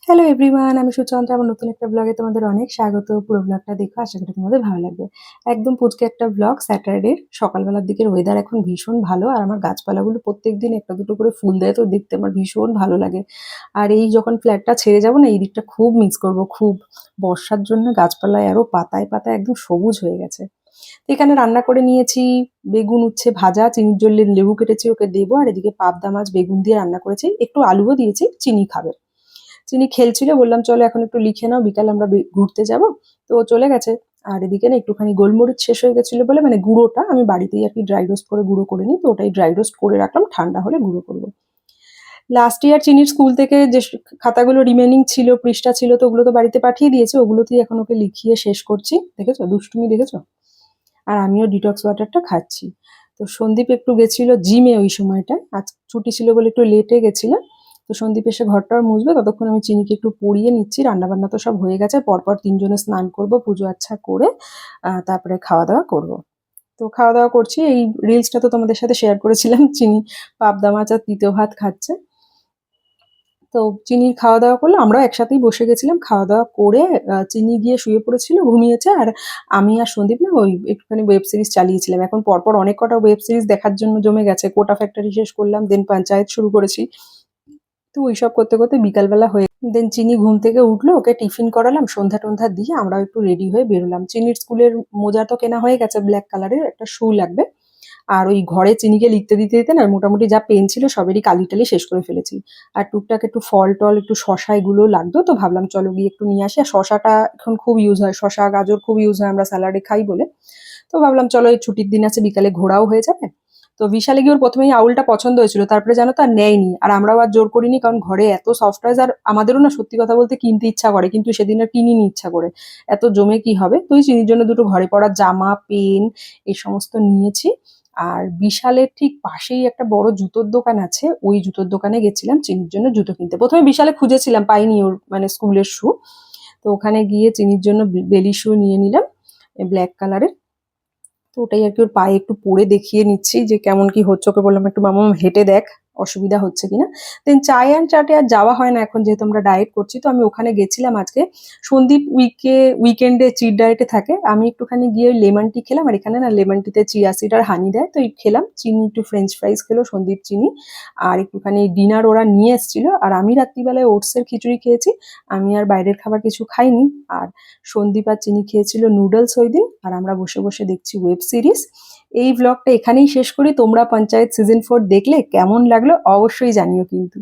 Hello everyone, আমি সুচন্দ্রা। আমার নতুন একটা ব্লগে তোমাদের অনেক স্বাগত। পুরো ব্লগটা দেখো, আশা করি তোমাদের ভালো লাগবে। একদম পুচকে একটা ব্লগ স্যাটারডের সকালবেলার দিকের ওয়েদার এখন ভীষণ ভালো। আর আমার গাছপালাগুলো প্রত্যেকদিন একটা দুটো করে ফুল দেয়, তো দেখতে আমার ভীষণ ভালো লাগে। আর এই যখন ফ্ল্যাটটা ছেড়ে যাবো না, এই দিকটা খুব মিস করব, খুব। বর্ষার জন্য গাছপালায় আরো পাতায় পাতায় একদম সবুজ হয়ে গেছে। তো এখানে রান্না করে নিয়েছি বেগুন উচ্ছে ভাজা, চিনির জন্য লেবু কেটেছি ওকে দেবো। আর এদিকে পাবদা মাছ বেগুন দিয়ে রান্না করেছি, একটু আলুও দিয়েছি, চিনি খাবে। চিনি খেলছিল, বললাম চলো এখন একটু লিখে নাও, বিকালে আমরা ঘুরতে যাব। তো ও চলে গেছে। আর এদিকে না একটুখানি গোলমরিচ শেষ হয়ে গেছিল বলে, মানে গুঁড়োটা আমি বাড়িতেই আর কি ড্রাই রোস্ট করে গুঁড়ো করে নিই, তো ওটাই ড্রাই রোস্ট করে রাখলাম, ঠান্ডা হলে গুঁড়ো করবো। লাস্ট ইয়ার চিনির স্কুল থেকে যে খাতাগুলো রিমেনিং ছিল, পৃষ্ঠা ছিল, তো ওগুলো তো বাড়িতে পাঠিয়ে দিয়েছে, ওগুলোতেই এখন ওকে লিখিয়ে শেষ করছি। দেখেছো দুষ্টুমি, দেখেছো? আর আমিও ডিটক্স ওয়াটারটা খাচ্ছি। তো সন্দীপ একটু গেছিল জিমে ওই সময়টা, আজ ছুটি ছিল বলে একটু লেটে গেছিল। তো সন্দীপ এসে ঘরটার মুছবে, ততক্ষণ আমি চিনিকে একটু পরিয়ে নিচ্ছি। রান্নাবান্না তো সব হয়ে গেছে, পরপর তিনজনে স্নান করব, পুজো আচ্ছা করে তারপরে খাওয়া দাওয়া করব। তো খাওয়া দাওয়া করছি, এই রিলসটা তো তোমাদের সাথে শেয়ার করেছিলাম, চিনি পাবদা মাছ আর তিতো ভাত খাচ্ছে। তো চিনির খাওয়া দাওয়া করলো, আমরাও একসাথেই বসে গেছিলাম। খাওয়া দাওয়া করে চিনি গিয়ে শুয়ে পড়েছিল, ঘুমিয়েছে। আর আমি আর সন্দীপ না ওই একটুখানি ওয়েব সিরিজ চালিয়েছিলাম। এখন পরপর অনেক কটা ওয়েব সিরিজ দেখার জন্য জমে গেছে। কোটা ফ্যাক্টরি শেষ করলাম, দেন পঞ্চায়েত শুরু করেছি। তো ওইসব করতে করতে বিকালবেলা হয়ে, দেন চিনি ঘুম থেকে উঠলো, ওকে টিফিন করালাম, সন্ধ্যা টন্ধ্যা দিয়ে আমরাও একটু রেডি হয়ে বেরোলাম। চিনির স্কুলের মোজা তো কেনা হয়ে গেছে, ব্ল্যাক কালারের একটা শু লাগবে। আর ওই ঘরে চিনিকে লিখতে দিতে দিতে না মোটামুটি যা পেন ছিল সবেরই কালি টালি শেষ করে ফেলেছি। আর টুকটাক একটু ফল টল, একটু শশা এগুলো লাগতো, তো ভাবলাম চলো গিয়ে একটু নিয়ে আসি। আর শশাটা এখন খুব ইউজ হয়, শশা গাজর খুব ইউজ হয়, আমরা স্যালাডে খাই বলে। তো ভাবলাম চলো এই ছুটির দিন আছে, বিকালে ঘোরাও হয়ে যাবে। তো বিশালে গিয়ে ওর প্রথমেই আউলটা পছন্দ হয়েছিল, তারপরে জানো তো আর নেয়নি। আর আমরাও আর জোর করিনি, কারণ ঘরে এত সফট টয়েস, আর আমাদেরও না সত্যি কথা বলতে কিনতে ইচ্ছা করে, কিন্তু সেদিন আর কিনিনি ইচ্ছা করে। এত জমে কি হবে, তুই চিনির জন্য দুটো ঘরে পড়ার জামা, পেন, এই সমস্ত নিয়েছি। আর বিশালের ঠিক পাশেই একটা বড় জুতোর দোকান আছে, ওই জুতোর দোকানে গেছিলাম চিনির জন্য জুতো কিনতে। প্রথমে বিশালে খুঁজেছিলাম, পাইনি ওর মানে স্কুলের শু। তো ওখানে গিয়ে চিনির জন্য বেলি শু নিয়ে নিলাম, ব্ল্যাক কালারের। তো ওটাই আর কি ওর পায়ে একটু পরে দেখিয়ে নিচ্ছি যে কেমন কি হচ্ছে। ওকে বললাম একটু মামা হেঁটে দেখ, অসুবিধা হচ্ছে কিনা। দেন চায় অ্যান্ড চাটে আর যাওয়া হয় না এখন, যেহেতু আমরা ডায়েট করছি। তো আমি ওখানে গেছিলাম আজকে। সন্দীপ উইকেন্ডে চিট ডায়েটে থাকে, আমি একটুখানি গিয়ে লেমন টি খেলাম। আর এখানে না লেমন টিতে চিয়া সিড আর হানি দেয়, তো এই খেলাম। চিনি একটু ফ্রেঞ্চ ফ্রাইজ খেলো সন্দীপ, চিনি। আর একটুখানি ডিনার ওরা নিয়ে এসেছিল, আর আমি রাত্রিবেলায় ওটসের খিচুড়ি খেয়েছি। আমি আর বাইরের খাবার কিছু খাইনি। আর সন্দীপ আর চিনি খেয়েছিল নুডলস ওই দিন। আর আমরা বসে বসে দেখছি ওয়েব সিরিজ। এই ব্লগটা এখানেই শেষ করি। তোমরা পঞ্চায়েত সিজন 4 দেখলে কেমন লাগলো অবশ্যই জানিও কিন্তু।